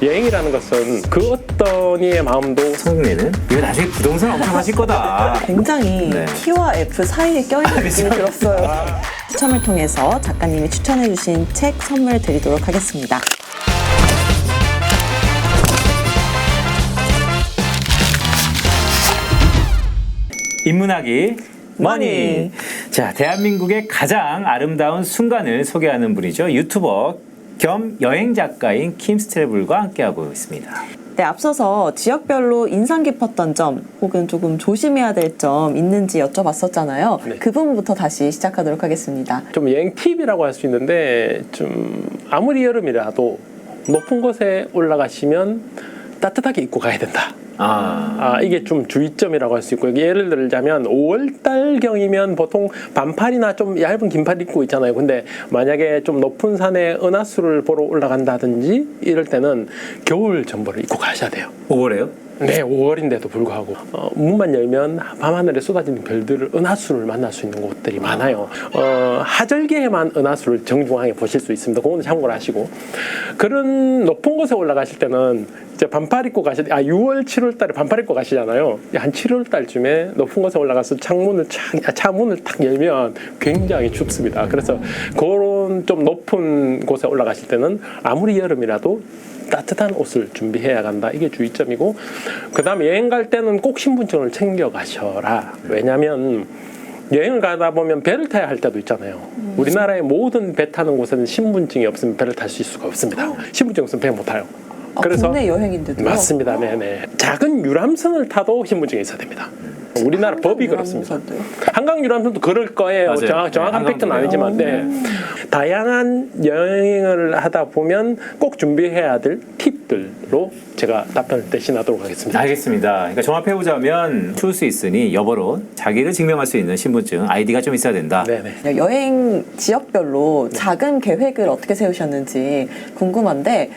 여행이라는 것은 그 어떤 이의 마음도 성내는 이거 나중에 부동산 엄청 하실 거다. 굉장히 네. T와 F 사이에 껴있는 느낌이 들었어요. 추첨을 통해서 작가님이 추천해주신 책 선물 드리도록 하겠습니다. 인문학이 머니. 머니. 자, 대한민국의 가장 아름다운 순간을 소개하는 분이죠. 유튜버 겸 여행 작가인 킴스트래블과 함께하고 있습니다. 네, 앞서서 지역별로 인상 깊었던 점 혹은 조금 조심해야 될 점 있는지 여쭤봤었잖아요. 네. 그 부분부터 다시 시작하도록 하겠습니다. 좀 여행 팁이라고 할 수 있는데, 좀 아무리 여름이라도 높은 곳에 올라가시면 따뜻하게 입고 가야 된다. 이게 좀 주의점이라고 할 수 있고요. 예를 들자면 5월달경이면 보통 반팔이나 좀 얇은 긴팔 입고 있잖아요. 근데 만약에 좀 높은 산에 은하수를 보러 올라간다든지 이럴 때는 겨울 점퍼를 입고 가셔야 돼요. 5월에요? 네, 5월인데도 불구하고 문만 열면 밤하늘에 쏟아지는 별들을, 은하수를 만날 수 있는 곳들이 많아요. 하절기에만 은하수를 정중하게 보실 수 있습니다. 그건 참고를 하시고, 그런 높은 곳에 올라가실 때는 이제 반팔 입고 6월, 7월 달에 반팔 입고 가시잖아요. 한 7월 달쯤에 높은 곳에 올라가서 차문을 탁 열면 굉장히 춥습니다. 그래서 그런 좀 높은 곳에 올라가실 때는 아무리 여름이라도 따뜻한 옷을 준비해야 간다. 이게 주의점이고, 그 다음에 여행 갈 때는 꼭 신분증을 챙겨 가셔라. 왜냐면 여행을 가다 보면 배를 타야 할 때도 있잖아요. 우리나라의 모든 배 타는 곳에는 신분증이 없으면 배를 탈 수가 없습니다. 신분증 없으면 배 못 타요. 그래서 국내 여행인데도요? 맞습니다. 네네. 작은 유람선을 타도 신분증이 있어야 됩니다. 우리나라 법이 그렇습니다. 유람선도요? 한강 유람선도 그럴 거예요. 맞아요. 정확한 네, 팩트는 한강도요. 아니지만, 네. 다양한 여행을 하다 보면 꼭 준비해야 될 팁들로 제가 답변을 대신하도록 하겠습니다. 알겠습니다. 그러니까 종합해보자면 추울 수 있으니 여벌옷, 자기를 증명할 수 있는 신분증, 아이디가 좀 있어야 된다. 네네. 여행 지역별로 자금 계획을 어떻게 세우셨는지 궁금한데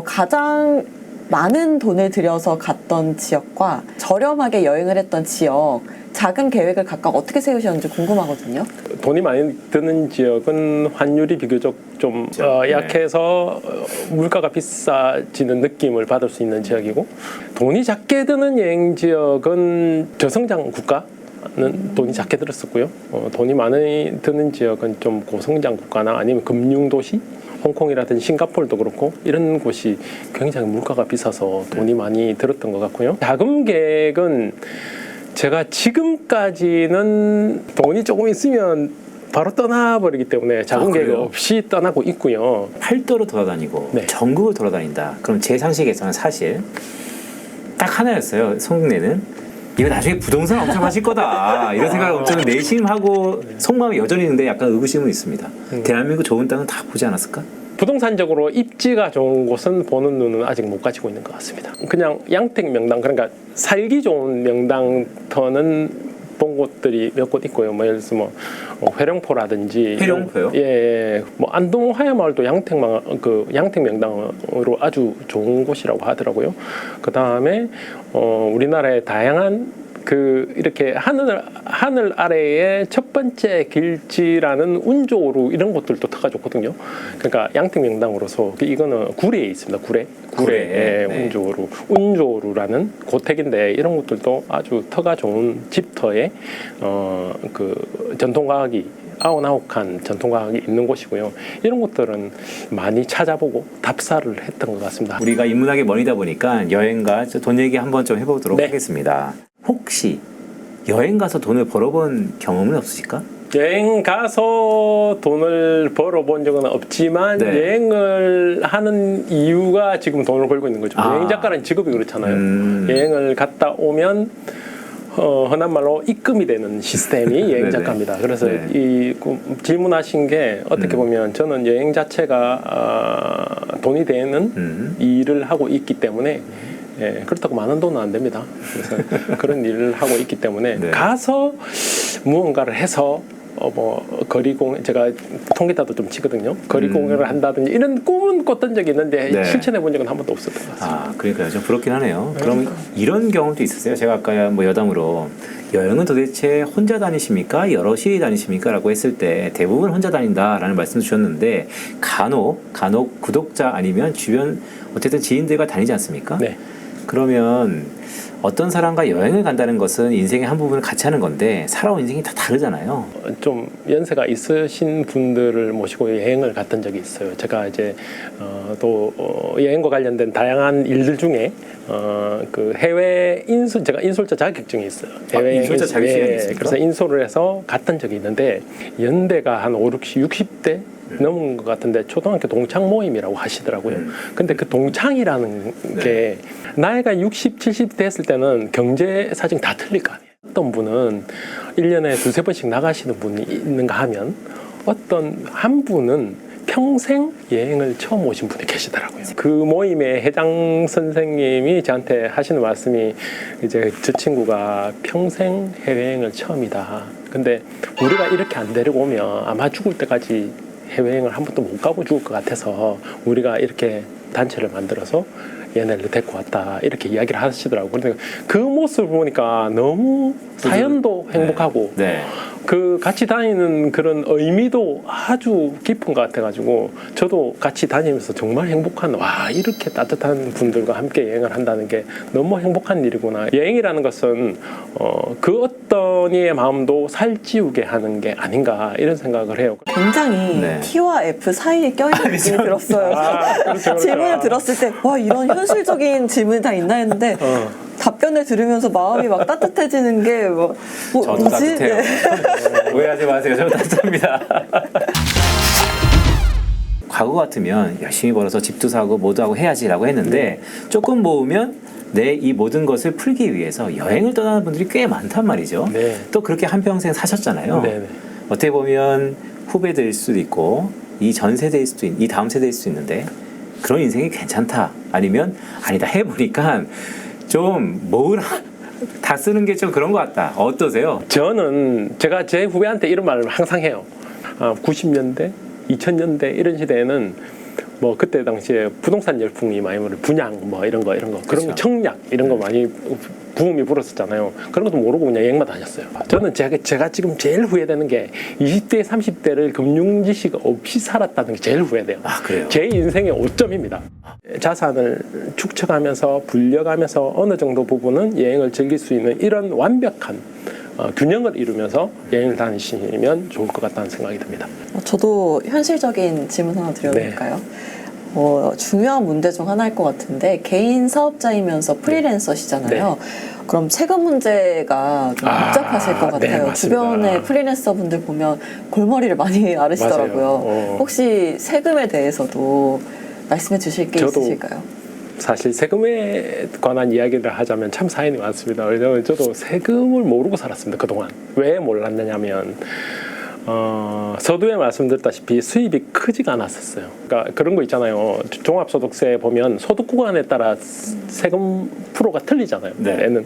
가장 많은 돈을 들여서 갔던 지역과 저렴하게 여행을 했던 지역 자금 계획을 각각 어떻게 세우셨는지 궁금하거든요. 돈이 많이 드는 지역은 환율이 비교적 좀 약해서 물가가 비싸지는 느낌을 받을 수 있는 지역이고, 돈이 작게 드는 여행 지역은 저성장 국가는 돈이 작게 들었었고요. 돈이 많이 드는 지역은 좀 고성장 국가나 아니면 금융도시, 홍콩이라든지 싱가포르도 그렇고 이런 곳이 굉장히 물가가 비싸서 돈이 많이 들었던 것 같고요. 자금 계획은 제가 지금까지는 돈이 조금 있으면 바로 떠나버리기 때문에 자금 계획 없이 떠나고 있고요. 팔도로 돌아다니고 네. 전국을 돌아다닌다. 그럼 제 상식에서는 사실 딱 하나였어요. 성내는 이거 나중에 부동산 엄청 하실 거다. 이런 생각을 엄청 내심하고 속마음이 여전히 있는데 약간 의구심은 있습니다. 대한민국 좋은 땅은 다 보지 않았을까? 부동산적으로 입지가 좋은 곳은 보는 눈은 아직 못 가지고 있는 것 같습니다. 그냥 양택 명당, 그러니까 살기 좋은 명당터는 본 곳들이 몇 곳 있고요. 뭐 예를 들어서 회령포라든지. 회령포요? 예. 뭐 안동 화야마을도 양택 명당으로 아주 좋은 곳이라고 하더라고요. 그 다음에 우리나라의 다양한 이렇게 하늘 아래에 첫 번째 길지라는 운조루 이런 곳들도 터가 좋거든요. 그러니까 양택 명당으로서 이거는 구례에 있습니다. 구례 네. 운조루라는 고택인데 이런 곳들도 아주 터가 좋은 집터에 전통과학이 99칸 전통과학이 있는 곳이고요. 이런 곳들은 많이 찾아보고 답사를 했던 것 같습니다. 우리가 인문학의 머니다 보니까 여행과 돈 얘기 한번 좀 해보도록 네. 하겠습니다. 혹시 여행 가서 돈을 벌어본 경험은 없으실까? 여행 가서 돈을 벌어본 적은 없지만 네. 여행을 하는 이유가 지금 돈을 벌고 있는 거죠. 여행 작가라는 직업이 그렇잖아요. 여행을 갔다 오면 흔한 말로 입금이 되는 시스템이 여행 작가입니다. 그래서 네. 질문하신 게 어떻게 보면 저는 여행 자체가 돈이 되는 일을 하고 있기 때문에 그렇다고 많은 돈은 안 됩니다. 그래서 그런 일을 하고 있기 때문에 네. 가서 무언가를 해서 뭐 거리공 제가 통기타도 좀 치거든요. 거리공연을 한다든지 이런 꿈은 꿨던 적이 있는데 네. 실천해 본 적은 한 번도 없었던 것 같습니다. 아, 그러니까요. 좀 부럽긴 하네요. 그럼 이런 경험도 있으세요? 제가 아까 뭐 여담으로 여행은 도대체 혼자 다니십니까? 여럿이 다니십니까? 라고 했을 때 대부분 혼자 다닌다라는 말씀 주셨는데 간혹 구독자 아니면 주변 어쨌든 지인들과 다니지 않습니까? 네. 그러면 어떤 사람과 여행을 간다는 것은 인생의 한 부분을 같이 하는 건데 살아온 인생이 다 다르잖아요. 좀 연세가 있으신 분들을 모시고 여행을 갔던 적이 있어요. 제가 이제 또 여행과 관련된 다양한 일들 중에 그 해외 제가 인솔자 자격증이 있어요. 해외 인솔자 자격증이 있습니까? 그래서 인솔을 해서 갔던 적이 있는데 연대가 한 5, 60대 넘은 것 같은데 초등학교 동창 모임이라고 하시더라고요. 근데 그 동창이라는 게 나이가 60, 70 됐을 때는 경제 사정 다 틀릴 거 아니에요. 어떤 분은 1년에 두세 번씩 나가시는 분이 있는가 하면 어떤 한 분은 평생 여행을 처음 오신 분이 계시더라고요. 그 모임의 회장 선생님이 저한테 하시는 말씀이 이제 저 친구가 평생 해외여행을 처음이다. 근데 우리가 이렇게 안 데리고 오면 아마 죽을 때까지 해외여행을 한 번도 못 가고 죽을 것 같아서 우리가 이렇게 단체를 만들어서 얘네를 데리고 왔다 이렇게 이야기를 하시더라고요. 그런데 그 모습을 보니까 너무 사연도 행복하고 네. 그 같이 다니는 그런 의미도 아주 깊은 것 같아가지고 저도 같이 다니면서 정말 행복한 와 이렇게 따뜻한 분들과 함께 여행을 한다는 게 너무 행복한 일이구나. 여행이라는 것은 그 어떤 이의 마음도 살찌우게 하는 게 아닌가 이런 생각을 해요. 굉장히 네. T와 F 사이에 껴있는 느낌이 들었어요. 그렇죠. 질문을 들었을 때 와 이런 현실적인 질문이 다 있나 했는데 답변을 들으면서 마음이 막 따뜻해지는 게 저도 뭐지? 따뜻해요. 네. 오해하지 마세요. 저도 따뜻합니다. 과거 같으면 열심히 벌어서 집도 사고 뭐도 하고 해야지라고 했는데 조금 모으면 내 이 모든 것을 풀기 위해서 여행을 떠나는 분들이 꽤 많단 말이죠. 네. 또 그렇게 한평생 사셨잖아요. 네, 네. 어떻게 보면 후배들일 수도 있고 이 전 세대일 수도 이 다음 세대일 수도 있는데 그런 인생이 괜찮다 아니면 아니다 해보니까 좀 모으라 다 쓰는 게 좀 그런 것 같다. 어떠세요? 저는 제가 제 후배한테 이런 말을 항상 해요. 90년대, 2000년대 이런 시대에는 뭐 그때 당시에 부동산 열풍이 많이 분양 뭐 이런 거 그런 그렇죠. 거 청약 이런 거 많이 부음이 불었었잖아요. 그런 것도 모르고 그냥 여행만 다녔어요. 저는 제가 지금 제일 후회되는 게 20대, 30대를 금융 지식 없이 살았다는 게 제일 후회돼요. 아, 그래요? 제 인생의 오점입니다. 자산을 축적하면서 불려가면서 어느 정도 부분은 여행을 즐길 수 있는 이런 완벽한 균형을 이루면서 여행을 다니시면 좋을 것 같다는 생각이 듭니다. 저도 현실적인 질문 하나 드려도 네. 될까요? 중요한 문제 중 하나일 것 같은데 개인 사업자이면서 프리랜서시잖아요. 그럼 세금 문제가 좀 복잡하실 것 같아요. 네, 맞습니다. 주변에 프리랜서 분들 보면 골머리를 많이 앓으시더라고요. 맞아요. 혹시 세금에 대해서도 말씀해 주실 게 저도 있으실까요? 사실 세금에 관한 이야기를 하자면 참 사연이 많습니다. 왜냐하면 저도 세금을 모르고 살았습니다. 그동안. 왜 몰랐느냐면 서두에 말씀드렸다시피 수입이 크지가 않았었어요. 그러니까 그런 거 있잖아요. 종합소득세 보면 소득 구간에 따라 세금 프로가 틀리잖아요. 네. 얘는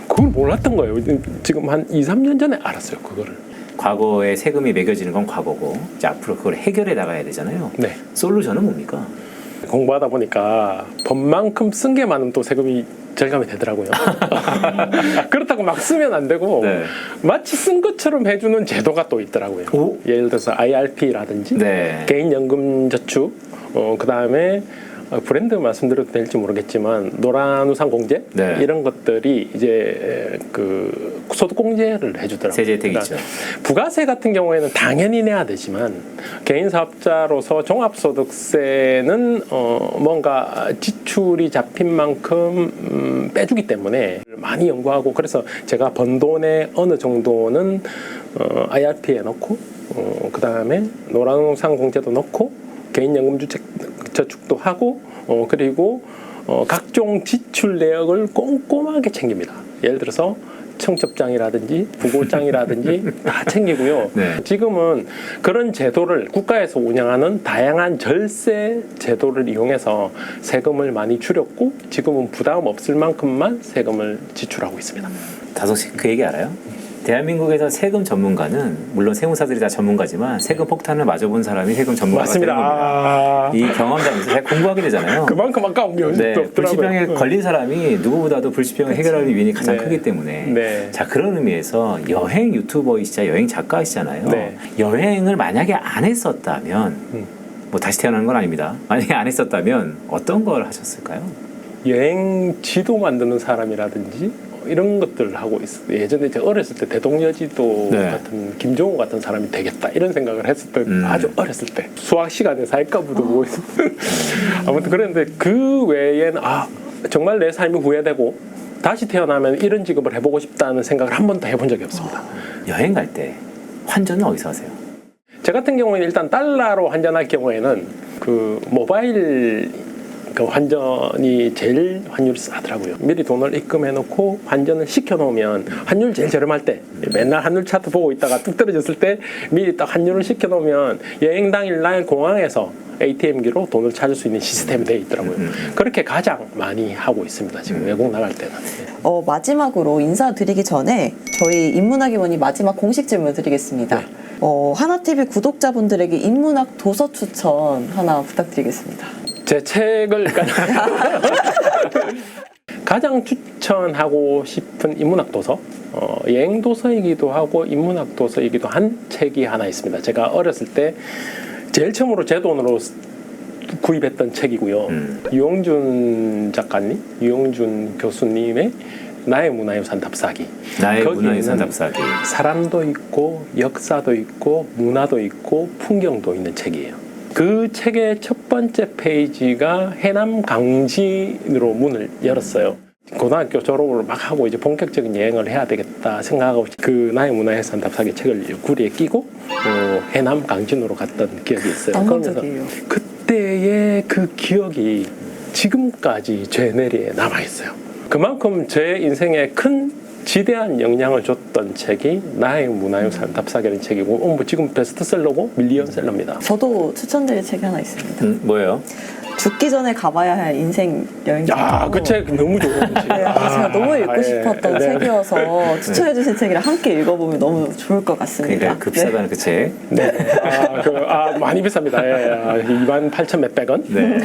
그걸 몰랐던 거예요. 지금 한 2, 3년 전에 알았어요. 그거를. 과거에 세금이 매겨지는 건 과거고 이제 앞으로 그걸 해결해 나가야 되잖아요. 네. 솔루션은 뭡니까? 공부하다 보니까 법만큼 쓴 게 많으면 또 세금이 절감이 되더라고요. 그렇다고 막 쓰면 안 되고 네. 마치 쓴 것처럼 해주는 제도가 또 있더라고요. 오? 예를 들어서 IRP라든지 네. 개인연금저축, 그 다음에 브랜드 말씀드려도 될지 모르겠지만 노란우산 공제 네. 이런 것들이 이제 그 소득공제를 해주더라고요. 세제 혜택 있죠. 부가세 같은 경우에는 당연히 내야 되지만 개인 사업자로서 종합소득세는 뭔가 지출이 잡힌 만큼 빼주기 때문에 많이 연구하고 그래서 제가 번 돈의 어느 정도는 IRP에 넣고 그 다음에 노란우산 공제도 넣고 개인연금 저축도 하고 그리고 각종 지출 내역을 꼼꼼하게 챙깁니다. 예를 들어서 청첩장이라든지 부고장이라든지 다 챙기고요. 네. 지금은 그런 제도를 국가에서 운영하는 다양한 절세 제도를 이용해서 세금을 많이 줄였고 지금은 부담 없을 만큼만 세금을 지출하고 있습니다. 다솜 씨 그 얘기 알아요? 대한민국에서 세금 전문가는 물론 세무사들이 다 전문가지만 세금 폭탄을 맞아본 사람이 세금 전문가가 되는 겁니다. 맞습니다. 이 경험담에서 잘 공부하게 되잖아요. 그만큼 아까운 게 네, 없더라고요. 불치병에 걸린 사람이 누구보다도 불치병을 해결할 위인이 가장 네. 크기 때문에 네. 자 그런 의미에서 여행 유튜버이시자 여행 작가이시잖아요. 네. 여행을 만약에 안 했었다면 뭐 다시 태어나는 건 아닙니다. 만약에 안 했었다면 어떤 걸 하셨을까요? 여행 지도 만드는 사람이라든지 이런 것들을 하고 있어요. 예전에 제가 어렸을 때 대동여지도 네. 같은 김종호 같은 사람이 되겠다 이런 생각을 했을 때 아주 어렸을 때 수학 시간에 살까부도 보고 아무튼 그랬는데 그 외에는 정말 내 삶이 후회되고 다시 태어나면 이런 직업을 해보고 싶다는 생각을 한 번도 해본 적이 없습니다. 여행 갈 때 환전은 어디서 하세요? 저 같은 경우에는 일단 달러로 환전할 경우에는 그 모바일 그 환전이 제일 환율이 싸더라고요. 미리 돈을 입금해 놓고 환전을 시켜 놓으면 환율 제일 저렴할 때 맨날 환율 차트 보고 있다가 뚝 떨어졌을 때 미리 딱 환율을 시켜 놓으면 여행 당일 날 공항에서 ATM기로 돈을 찾을 수 있는 시스템이 되어 있더라고요. 그렇게 가장 많이 하고 있습니다. 지금 외국 나갈 때는. 마지막으로 인사드리기 전에 저희 인문학이원이 마지막 공식 질문 드리겠습니다. 네. 하나TV 구독자분들에게 인문학 도서 추천 하나 부탁드리겠습니다. 제 책을 가장 추천하고 싶은 인문학 도서, 여행 도서이기도 하고 인문학 도서이기도 한 책이 하나 있습니다. 제가 어렸을 때 제일 처음으로 제 돈으로 구입했던 책이고요. 유영준 작가님, 유영준 교수님의 나의 문화유산 답사기. 나의 거기에는 문화유산 답사기. 사람도 있고 역사도 있고 문화도 있고 풍경도 있는 책이에요. 그 책의 첫 번째 페이지가 해남 강진으로 문을 열었어요. 고등학교 졸업을 막 하고 이제 본격적인 여행을 해야 되겠다 생각하고 그 나의 문화유산 답사기 책을 구리에 끼고 해남 강진으로 갔던 기억이 있어요. 낭만적이에요. 그때의 그 기억이 지금까지 제 뇌리에 남아 있어요. 그만큼 제 인생에 큰 지대한 영향을 줬던 책이 나의 문화유산 답사기라는 책이고 뭐 지금 베스트셀러고 밀리언셀러입니다. 저도 추천드릴 책이 하나 있습니다. 뭐예요? 죽기 전에 가봐야 할 인생 여행지. 그 책 너무 좋은 책. 네, 제가 너무 읽고 싶었던 네. 책이어서 추천해주신 책이랑 함께 읽어보면 너무 좋을 것 같습니다. 그러니까 급사다는 그 책. 네. 많이 비쌉니다. 28,000 몇백 원. 네.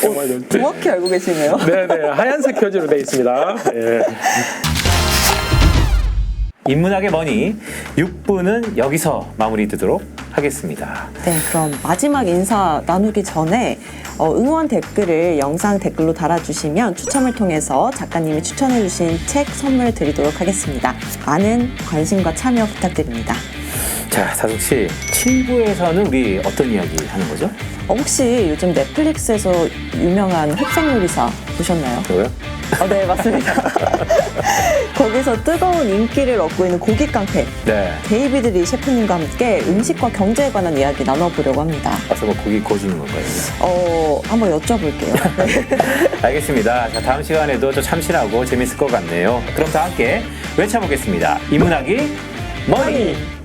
정말 정확히 알고 계시네요. 네네 하얀색 표지로 되어 있습니다. 예. 인문학의 머니 6부는 여기서 마무리 되도록 하겠습니다. 네, 그럼 마지막 인사 나누기 전에 응원 댓글을 영상 댓글로 달아주시면 추첨을 통해서 작가님이 추천해주신 책 선물 드리도록 하겠습니다. 많은 관심과 참여 부탁드립니다. 자, 다숙 씨, 7부에서는 우리 어떤 이야기 하는 거죠? 혹시 요즘 넷플릭스에서 유명한 흑성요리사 보셨나요? 뭐요? 네, 맞습니다. 거기서 뜨거운 인기를 얻고 있는 고기 깡패 네. 데이비드 리 셰프님과 함께 음식과 경제에 관한 이야기 나눠보려고 합니다. 와서 뭐 고기 구워주는 건가요? 한번 여쭤볼게요. 알겠습니다. 자, 다음 시간에도 또 참신하고 재밌을 것 같네요. 그럼 다 함께 외쳐보겠습니다. 인문학이 머니!